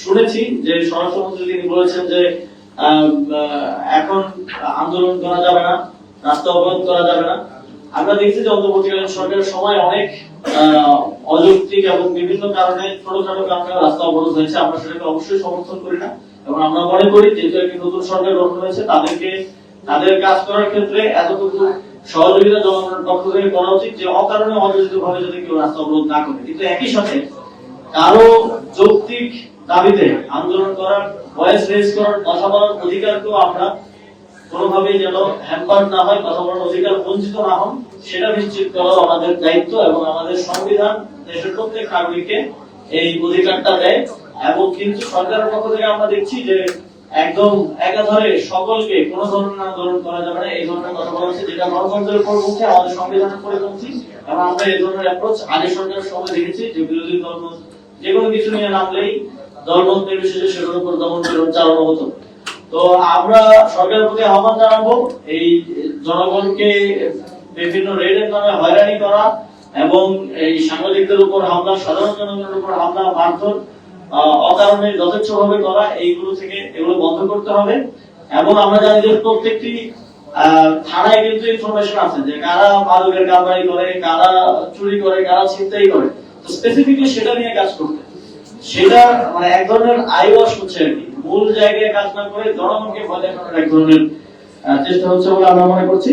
শুনেছি যে স্বরাষ্ট্রমন্ত্রী তিনি বলেছেন যে এখন আন্দোলন করা যাবে না, রাস্তা অবরোধ করা যাবে না। আমরা দেখছি যে অন্তর্বর্তীকালীন সরকারের সময় অনেক অযৌক্তিক এবং বিভিন্ন কারণে ছোটখাটো কারণে রাস্তা অবরোধ হয়েছে। আমরা সেটাকে অবশ্যই সমর্থন করি না এবং আমরা মনে করি যেহেতু একটি নতুন সরকার গঠন হয়েছে তাদেরকে তাদের কাজ করার ক্ষেত্রে এতটুকু সহযোগিতা জনগণের পক্ষ থেকে করা উচিত যে অকারণে অযোজিত ভাবে যদি কেউ রাস্তা অবরোধ না করে। কিন্তু একই সাথে কারো যৌক্তিক দাবিতে আন্দোলন করার, ভয়েস রেজ করার, কথা বলার অধিকারকেও আমরা কোনোভাবেই যেন হ্যাম্পার না হয়, কথা বলার অধিকার বঞ্চিত না হন সেটা নিশ্চিত করা আমাদের দায়িত্ব এবং আমাদের সংবিধান দেশের প্রত্যেক নাগরিককে এই অধিকারটা দেয়। এবং কিন্তু সরকারের পক্ষ থেকে আমরা দেখছি যে একদম একাধারে সকলকে কোন ধরনের আন্দোলন করা যাবে না এই ধরনের কথা বলা হচ্ছে, যেটা গণতন্ত্রের পরিপন্থী, আমাদের সংবিধানের পরিপন্থী। এবং আমরা এই ধরনের অ্যাপ্রোচ আগে সরকারের সময় দেখেছি যে বিরোধী দল যে কোনো কিছু নিয়ে নামলেই দলমত নির্বিশেষে সেগুলোর উপর দমন চালানো হতো। তো আমরা সরকারের প্রতি আহ্বান জানাবো এই জনগণকে বিভিন্ন রেডের নামে হয়রানি করা এবং এই সাংবাদিকদের উপর হামলা, সাধারণ জনগণের উপর হামলা, মারধর অকারণে যথেচ্ছভাবে করা, এইগুলো থেকে এগুলো বন্ধ করতে হবে। এবং আমরা জানি যে প্রত্যেকটি থানায় কিন্তু ইনফরমেশন আছে যে কারা মাদকের কারবারি করে, কারা চুরি করে, কারা ছিনতাই করে। তো স্পেসিফিকলি সেটা নিয়ে কাজ করতে, সেটা মানে এক ধরনের আই ওয়াশ হচ্ছে আর কি, মূল জায়গায় কাজ না করে জনগণকে ভয় দেখানোর এক ধরনের চেষ্টা হচ্ছে বলে আমরা মনে করছি।